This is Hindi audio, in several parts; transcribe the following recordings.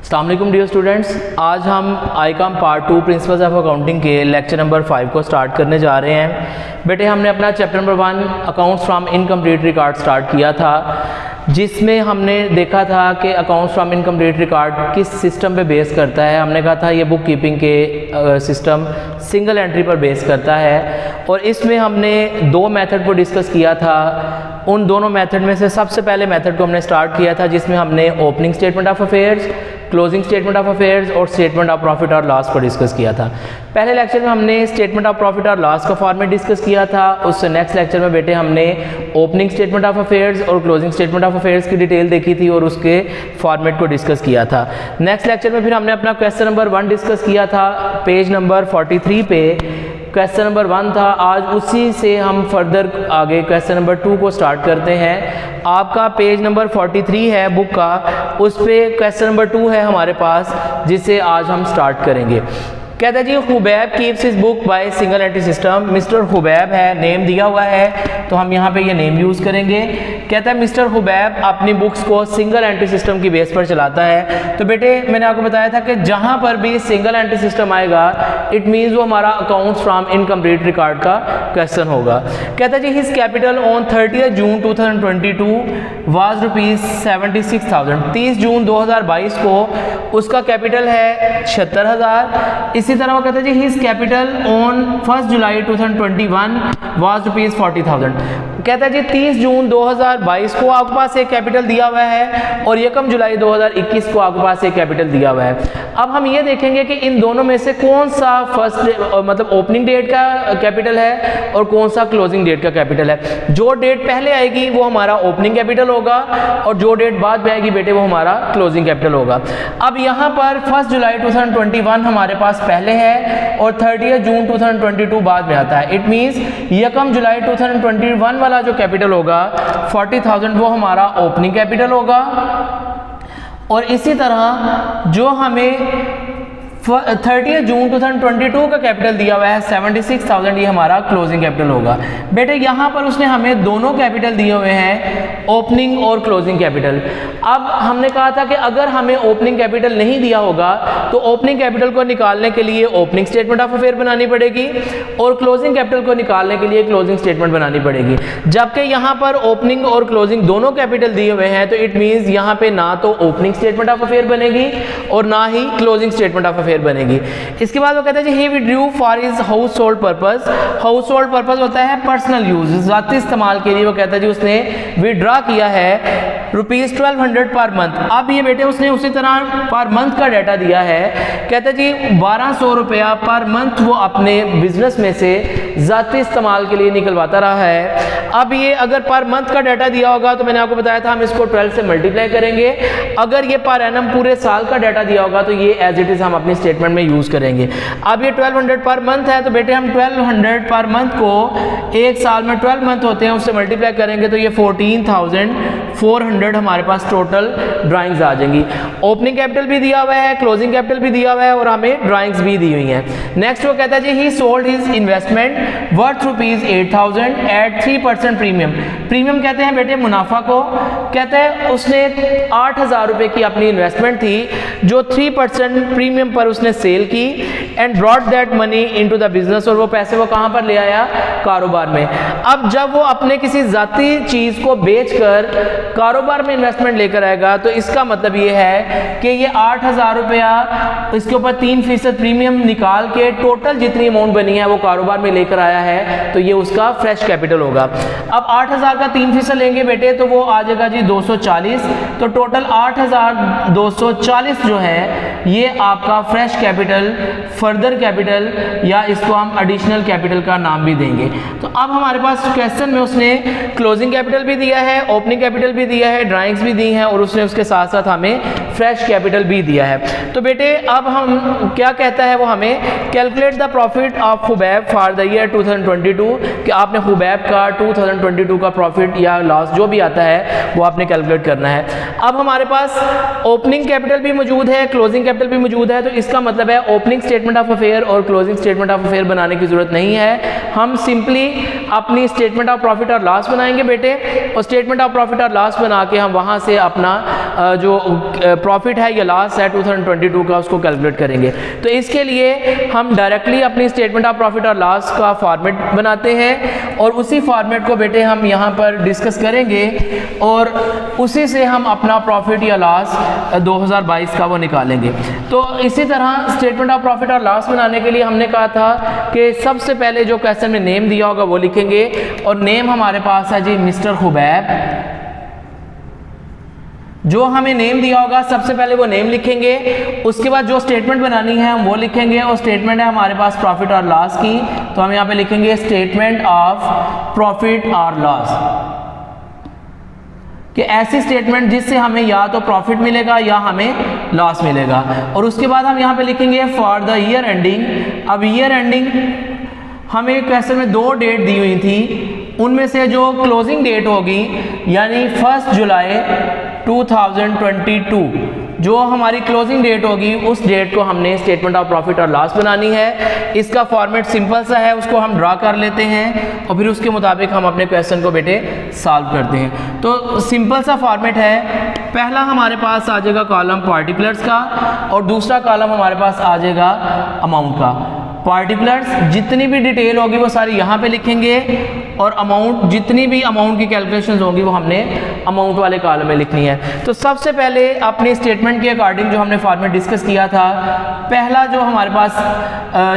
अस्सलाम वालेकुम डियर स्टूडेंट्स, आज हम Icom part 2 principles of accounting के लेक्चर नंबर 5 को स्टार्ट करने जा रहे हैं। बेटे हमने अपना chapter number 1 accounts from incomplete record start किया था, जिसमें हमने देखा था कि अकाउंट्स फ्रॉम इनकम्प्लीट रिकॉर्ड किस सिस्टम पे बेस करता है। हमने कहा था ये बुक कीपिंग के सिस्टम सिंगल एंट्री पर बेस करता है और इसमें हमने दो मेथड को डिस्कस किया था। उन दोनों मेथड में से सबसे पहले मेथड को हमने स्टार्ट किया था जिसमें हमने opening statement of affairs, closing statement of affairs और स्टेटमेंट ऑफ प्रॉफिट और लॉस को डिस्कस किया था। पहले लेक्चर में हमने स्टेटमेंट ऑफ प्रॉफिट और लॉस का फॉर्मेट डिस्कस किया था। उससे नेक्स्ट लेक्चर में बेटे हमने ओपनिंग स्टेटमेंट ऑफ अफेयर्स और क्लोजिंग स्टेटमेंट ऑफ अफेयर्स की डिटेल देखी थी और उसके फॉर्मेट को डिस्कस किया था। नेक्स्ट लेक्चर में फिर हमने अपना क्वेश्चन नंबर 1 डिस्कस किया था, पेज नंबर 43 पे क्वेश्चन नंबर 1 था। आज उसी से हम फर्दर आगे क्वेश्चन नंबर 2 को स्टार्ट करते हैं। आपका पेज नंबर 43 है बुक का, उस पे क्वेश्चन नंबर 2 है हमारे पास, जिसे आज हम स्टार्ट करेंगे। कहता है जी Hubaib keeps his book by single entry system. Mister Hubaib है, नेम दिया हुआ है तो हम यहाँ पे ये नेम यूज़ करेंगे। कहता है मिस्टर हुबैब अपनी बुक्स को सिंगल एंट्री सिस्टम की बेस पर चलाता है। तो बेटे मैंने आपको बताया था कि जहाँ पर भी सिंगल एंट्री सिस्टम आएगा इट मीन्स वो हमारा अकाउंट्स फ्रॉम इनकम्प्लीट रिकॉर्ड का क्वेश्चन होगा। कहता है जी his capital on 30 June 2022 was ₹76,000। 30 जून 2022 को उसका कैपिटल है 76,000। इसी तरह वो कहते हैं जी his capital on 1 July 2021 was ₹40,000। कहता है जी 30 जून 2022 को आपके पास एक कैपिटल दिया हुआ है और 1 जुलाई 2021 को आपके पास एक कैपिटल दिया हुआ है। अब हम ये देखेंगे कि इन दोनों में से कौन सा फर्स्ट मतलब ओपनिंग डेट का कैपिटल है और कौन सा क्लोजिंग डेट का कैपिटल है। जो डेट पहले आएगी वो हमारा ओपनिंग कैपिटल होगा और जो डेट बाद में आएगी बेटे वो हमारा क्लोजिंग कैपिटल होगा। अब यहाँ पर 1 जुलाई 2021 हमारे पास पहले है और 30 जून 2022 बाद में आता है। इट मीन्स 1 जुलाई 2021 वाला जो कैपिटल होगा 40,000 वो हमारा ओपनिंग कैपिटल होगा और इसी तरह जो हमें 30 जून 2022 का कैपिटल दिया हुआ है 76,000 ये हमारा क्लोजिंग कैपिटल होगा। बेटे यहाँ पर उसने हमें दोनों कैपिटल दिए हुए हैं, ओपनिंग और क्लोजिंग कैपिटल। अब हमने कहा था कि अगर हमें ओपनिंग कैपिटल नहीं दिया होगा तो ओपनिंग कैपिटल को निकालने के लिए ओपनिंग स्टेटमेंट ऑफ अफेयर बनानी पड़ेगी और क्लोजिंग कैपिटल को निकालने के लिए क्लोजिंग स्टेटमेंट बनानी पड़ेगी। जबकि यहाँ पर ओपनिंग और क्लोजिंग दोनों कैपिटल दिए हुए हैं तो इट मीन्स यहाँ पे ना तो ओपनिंग स्टेटमेंट ऑफ अफेयर बनेगी और ना ही क्लोजिंग स्टेटमेंट ऑफ अफेयर बनेगी। इसके बाद वो कहते हैं जी he withdrew for his household purpose. Household purpose होता है पर्सनल यूज, ज़ाती इस्तेमाल के लिए। वो कहता है जी उसने विड्रॉ किया है ₹1200 पर मंथ। अब ये बेटे उसने उसी तरह पर मंथ का डाटा दिया है। कहते हैं जी 1200 रुपया पर मंथ वो अपने बिजनेस में से ज़ाती इस्तेमाल के लिए निकलवाता रहा है। अब ये अगर पर मंथ का डाटा दिया होगा तो मैंने आपको बताया था हम इसको 12 से मल्टीप्लाई करेंगे। अगर ये पर एनम पूरे साल का डाटा दिया होगा तो ये एज इट इज़ हम अपनी स्टेटमेंट में यूज़ करेंगे। अब ये 1200 पर मंथ है तो बेटे हम 1200 पर मंथ को एक साल में 12 मंथ होते हैं उससे मल्टीप्लाई करेंगे तो ये 14,400 हमारे पास टोटल ड्राइंग्स आ जाएंगी। ओपनिंग कैपिटल भी दिया हुआ है, क्लोजिंग कैपिटल भी दिया हुआ है और हमें ड्राइंग्स भी दी हुई हैं। नेक्स्ट वो कहता है जी he sold his investment worth ₹8,000 at 3% premium. Premium कहते हैं बेटे मुनाफा को। कहते हैं उसने 8,000 रुपये की अपनी इन्वेस्टमेंट थी जो 3% प्रीमियम पर उसने सेल की and brought that money into the business. और वो पैसे वो कहाँ पर ले आया? कारोबार में। अब जब वो अपने किसी जाती चीज़ को बेचकर कारोबार में इन्वेस्टमेंट लेकर आएगा तो इसका मतलब ये है कि ये 8,000 रुपया इसके ऊपर 3% प्रीमियम निकाल के टोटल जितनी अमाउंट बनी है वो कारोबार में लेकर आया है तो ये उसका फ्रेश कैपिटल होगा। अब 8,000 का 3% लेंगे बेटे तो वो आ जाएगा जी 240। तो टोटल 8,240 जो है ये आपका फ्रेश कैपिटल, फर्दर कैपिटल या इसको हम एडिशनल कैपिटल का नाम भी देंगे। तो अब हमारे पास क्वेश्चन में उसने क्लोजिंग कैपिटल भी दिया है, ओपनिंग कैपिटल भी दिया है, ड्राइंग्स भी दी हैं और उसने उसके साथ साथ हमें फ्रेश कैपिटल भी दिया है। तो बेटे अब हम क्या कहता है वो हमें calculate the profit of Hubaib for the year 2022 कि आपने हुबैब का 2022 का प्रॉफिट या लॉस जो भी आता है वो आपने कैलकुलेट करना है। अब हमारे पास ओपनिंग कैपिटल भी मौजूद है, क्लोजिंग कैपिटल भी मौजूद है तो इसका मतलब है ओपनिंग स्टेटमेंट ऑफ अफेयर और क्लोजिंग स्टेटमेंट ऑफ अफेयर बनाने की जरूरत नहीं है। हम सिंपली अपनी स्टेटमेंट ऑफ प्रॉफिट और लॉस बनाएंगे बेटे, और स्टेटमेंट ऑफ प्रॉफिट और लॉस बना के हम वहाँ से अपना जो प्रॉफिट है या लॉस है 2022 का उसको कैलकुलेट करेंगे। तो इसके लिए हम डायरेक्टली अपनी स्टेटमेंट ऑफ प्रॉफिट और लॉस का फॉर्मेट बनाते हैं और उसी फॉर्मेट को बेटे हम यहाँ पर डिस्कस करेंगे और उसी से हम अपना प्रॉफिट या लॉस 2022 का वो निकालेंगे। तो इसी तरह स्टेटमेंट ऑफ प्रॉफिट और लॉस बनाने के लिए हमने कहा था कि सबसे पहले जो क्वेश्चन में नेम दिया होगा वो लिखेंगे, और नेम हमारे पास है जी मिस्टर हुबैब। जो हमें नेम दिया होगा सबसे पहले वो नेम लिखेंगे, उसके बाद जो स्टेटमेंट बनानी है हम वो लिखेंगे, और स्टेटमेंट है हमारे पास प्रॉफिट और लॉस की, तो हम यहाँ पे लिखेंगे स्टेटमेंट ऑफ प्रॉफिट और लॉस, कि ऐसी स्टेटमेंट जिससे हमें या तो प्रॉफिट मिलेगा या हमें लॉस मिलेगा। और उसके बाद हम यहाँ पे लिखेंगे फॉर द ईयर एंडिंग। अब ईयर एंडिंग हमें क्वेश्चन में 2 डेट दी हुई थी, उनमें से जो क्लोजिंग डेट होगी यानी 1 जुलाई 2022 जो हमारी क्लोजिंग डेट होगी उस डेट को हमने स्टेटमेंट ऑफ प्रॉफिट और लॉस बनानी है। इसका फॉर्मेट सिंपल सा है, उसको हम ड्रा कर लेते हैं और फिर उसके मुताबिक हम अपने क्वेश्चन को बेटे सॉल्व करते हैं। तो सिंपल सा फॉर्मेट है, पहला हमारे पास आ जाएगा कॉलम पार्टिकुलर्स का और दूसरा कॉलम हमारे पास आ जाएगा अमाउंट का। पार्टिकुलर्स जितनी भी डिटेल होगी वो सारी यहाँ पे लिखेंगे और अमाउंट जितनी भी अमाउंट की कैलकुलेशंस होंगी वो हमने अमाउंट वाले कॉलम में लिखनी है। तो सबसे पहले अपनी स्टेटमेंट के अकॉर्डिंग जो हमने फॉर्मेट डिस्कस किया था, पहला जो हमारे पास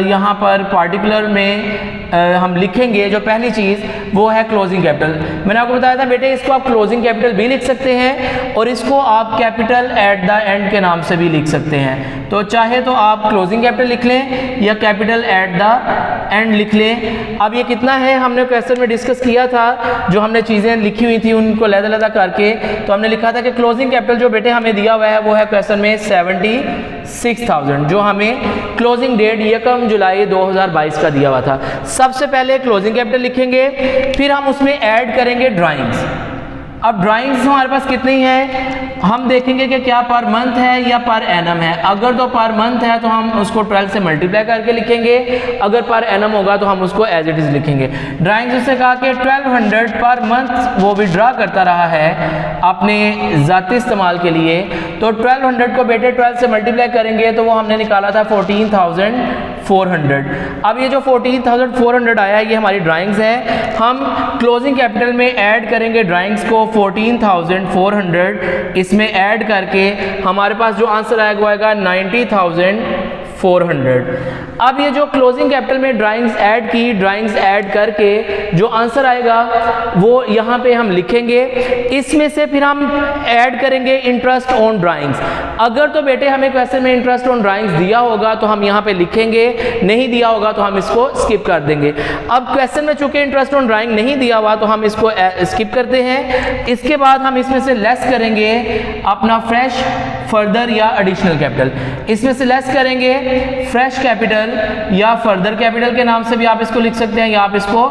यहाँ पर पार्टिकुलर में हम लिखेंगे जो पहली चीज़ वो है क्लोजिंग कैपिटल। मैंने आपको बताया था बेटे इसको आप क्लोजिंग कैपिटल भी लिख सकते हैं और इसको आप कैपिटल एट द एंड के नाम से भी लिख सकते हैं। तो चाहे तो आप क्लोजिंग कैपिटल लिख लें या कैपिटल एट द एंड लिख लें। अब ये कितना है हमने क्वेश्चन में डिस्कस किया था, जो हमने चीज़ें लिखी हुई थी उनको लहदा करके, तो हमने लिखा था कि क्लोजिंग कैपिटल जो बेटे हमें दिया हुआ है वो है क्वेश्चन में 76,000 जो हमें क्लोजिंग डेट 1 जुलाई 2022 का दिया हुआ था। सबसे पहले क्लोजिंग कैपिटल लिखेंगे, फिर हम उसमें ऐड करेंगे ड्राइंग्स। अब ड्राइंग्स हमारे पास कितनी है हम देखेंगे कि क्या पर मंथ है या पर एनम है। अगर तो पर मंथ है तो हम उसको 12 से मल्टीप्लाई करके लिखेंगे, अगर पर एनम होगा तो हम उसको एज इट इज लिखेंगे। ड्राइंग्स उससे कहा कि 1200 पर मंथ वो विड्रा करता रहा है अपने ज़ाती इस्तेमाल के लिए, तो 1200 को बेटे 12 से मल्टीप्लाई करेंगे तो वो हमने निकाला था 14,400। अब ये जो 14,400 आया है ये हमारी ड्राइंग्स है। हम क्लोजिंग कैपिटल में ऐड करेंगे ड्राइंग्स को 14,400, इसमें ऐड करके हमारे पास जो आंसर आएगा वो आएगा 90,400। अब ये जो क्लोजिंग कैपिटल में ड्राइंग्स ऐड की, ड्राइंग्स ऐड करके जो आंसर आएगा वो यहाँ पे हम लिखेंगे। इसमें से फिर हम ऐड करेंगे इंटरेस्ट ऑन ड्राइंग्स। अगर तो बेटे हमें क्वेश्चन में इंटरेस्ट ऑन ड्राइंग्स दिया होगा तो हम यहाँ पे लिखेंगे, नहीं दिया होगा तो हम इसको स्किप कर देंगे। अब क्वेश्चन में चूंकि इंटरेस्ट ऑन ड्राइंग नहीं दिया हुआ तो हम इसको स्किप करते हैं। इसके बाद हम इसमें से लेस करेंगे अपना फ्रेश, फर्दर या एडिशनल कैपिटल। इसमें से लेस करेंगे फ्रेश कैपिटल या फर्दर कैपिटल के नाम से भी आप इसको लिख सकते हैं, या आप इसको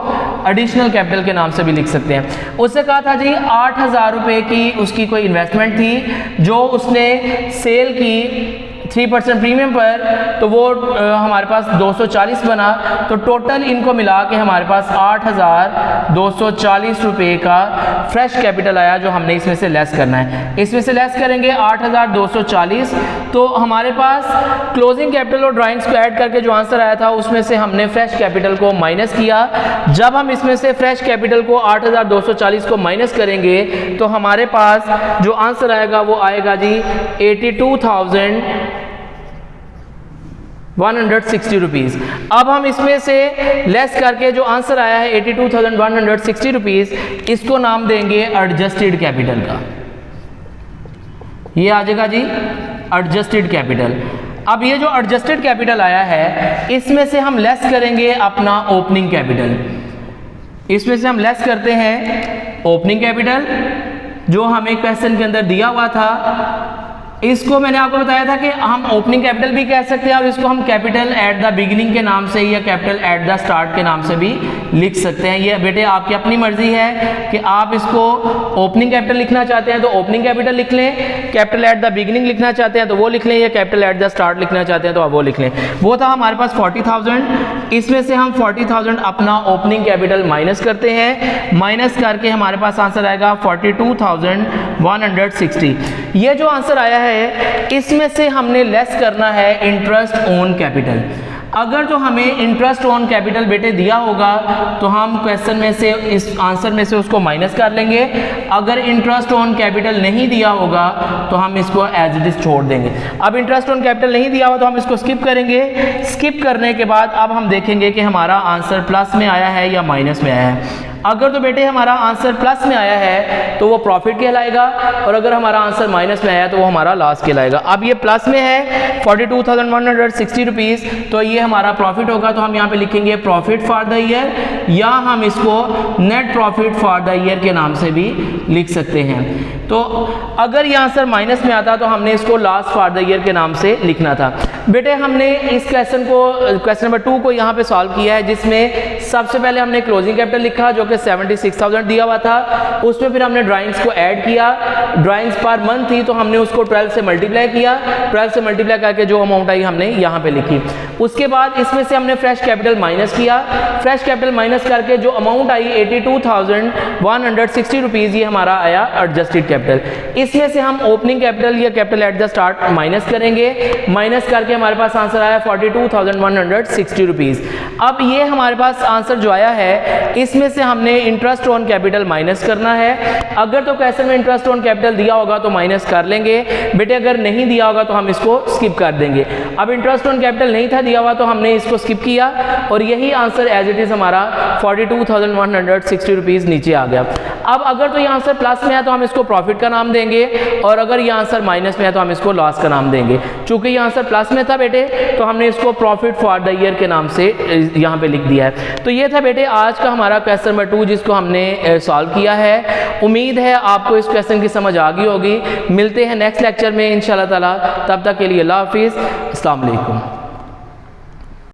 एडिशनल कैपिटल के नाम से भी लिख सकते हैं। उससे कहा था जी 8,000 रुपये की उसकी कोई इन्वेस्टमेंट थी जो उसने सेल की 3% प्रीमियम पर, तो वो हमारे पास 240 बना। तो टोटल इनको मिला के हमारे पास 8,240 रुपये का फ्रेश कैपिटल आया जो हमने इसमें से लेस करना है। इसमें से लेस करेंगे 8,240, तो हमारे पास क्लोजिंग कैपिटल और ड्राइंग्स को ऐड करके जो आंसर आया था उसमें से हमने फ्रेश कैपिटल को माइनस किया। जब हम इसमें से फ्रेश कैपिटल को 8,240 को माइनस करेंगे तो हमारे पास जो आंसर आएगा वो आएगा जी 82,160 रुपीज़। अब हम इसमें से लेस करके जो आंसर आया है 82,160 रुपीज़, इसको नाम देंगे एडजस्टेड कैपिटल का। ये आ जाएगा जी एडजस्टेड कैपिटल। अब ये जो एडजस्टेड कैपिटल आया है इसमें से हम लेस करेंगे अपना ओपनिंग कैपिटल। इसमें से हम लेस करते हैं ओपनिंग कैपिटल जो हमें क्वेश्चन के अंदर दिया हुआ था इसको मैंने आपको बताया था कि हम ओपनिंग कैपिटल भी कह सकते हैं और इसको हम कैपिटल एट द बिगिनिंग के नाम से या कैपिटल एट द स्टार्ट के नाम से भी लिख सकते हैं। ये बेटे आपकी अपनी मर्जी है कि आप इसको ओपनिंग कैपिटल लिखना चाहते हैं तो ओपनिंग कैपिटल लिख लें, कैपिटल एट द बिगिनिंग लिखना चाहते हैं तो वो लिख लें, या कैपिटल एट द स्टार्ट लिखना चाहते हैं तो आप वो लिख लें। वो था हमारे पास 40,000, इसमें से हम 40,000 अपना ओपनिंग कैपिटल माइनस करते हैं, माइनस करके हमारे पास आंसर आएगा 42,160। ये जो आंसर आया है इसमें से हमने लेस करना है इंटरेस्ट ऑन कैपिटल। अगर तो हमें इंटरेस्ट ऑन कैपिटल बेटे दिया होगा तो हम क्वेश्चन में से इस आंसर में से उसको माइनस कर लेंगे, अगर इंटरेस्ट ऑन कैपिटल नहीं दिया होगा तो हम इसको एज इट इज छोड़ देंगे। अब इंटरेस्ट ऑन कैपिटल नहीं दिया हुआ तो हम इसको स्किप करेंगे। स्किप करने के बाद अब हम देखेंगे कि हमारा आंसर प्लस में आया है या माइनस में आया है। अगर तो बेटे हमारा आंसर प्लस में आया है तो वो प्रॉफिट कहलाएगा, और अगर हमारा आंसर माइनस में आया तो वो हमारा लॉस कहलाएगा। अब ये प्लस में है 42,160 रुपीज़, तो ये हमारा प्रॉफिट होगा, तो हम यहाँ पे लिखेंगे प्रॉफिट फॉर द ईयर, या हम इसको net profit for the year के नाम से भी लिख सकते हैं। तो अगर ये आंसर माइनस में आता तो हमने इसको लॉस फॉर द ईयर के नाम से लिखना था। बेटे हमने इस क्वेश्चन नंबर 2 को यहाँ पे सॉल्व किया है, जिसमें सबसे पहले हमने क्लोजिंग कैपिटल लिखा जो कि 76,000 दिया हुआ था, उसमें फिर हमने ड्राइंग्स को ऐड किया, ड्राइंग्स पर मंथ थी तो हमने उसको 12 से मल्टीप्लाई किया, 12 से मल्टीप्लाई करके जो अमाउंट आई हमने यहाँ पे लिखी। उसके बाद इसमें से हमने फ्रेश कैपिटल माइनस किया, फ्रेश कैपिटल माइनस करके जो अमाउंट आई 82,160 रुपीज़, ये हमारा आया एडजस्टेड कैपिटल। इसमें से हम ओपनिंग कैपिटल या capital at the start minus करेंगे, माइनस करके हमारे पास आंसर आया 42,160 रुपीज़। अब ये हमारे पास आंसर जो आया है इसमें से हमने इंटरेस्ट ऑन कैपिटल माइनस करना है। अगर तो क्वेश्चन में इंटरेस्ट ऑन कैपिटल दिया होगा तो माइनस कर लेंगे बेटे, अगर नहीं दिया होगा तो हम इसको स्किप कर देंगे। अब इंटरेस्ट ऑन कैपिटल नहीं था दिया हुआ तो हमने इसको स्किप किया, और यही आंसर एज इट इज हमारा 42,160 रुपीज़ नीचे आ गया। अब अगर तो ये आंसर प्लस में है तो हम इसको प्रॉफिट का नाम देंगे, और अगर ये आंसर माइनस में है तो हम इसको लॉस का नाम देंगे। चूंकि ये आंसर प्लस में था बेटे तो हमने इसको प्रॉफिट फॉर द ईयर के नाम से यहाँ पे लिख दिया है। तो ये था बेटे आज का हमारा क्वेश्चन नंबर 2 जिसको हमने सॉल्व किया है। उम्मीद है आपको इस क्वेश्चन की समझ आ गई होगी। मिलते हैं नेक्स्ट लेक्चर में इंशाल्लाह ताला, तब तक के लिए अल्लाह हाफिज़, अस्सलाम वालेकुम।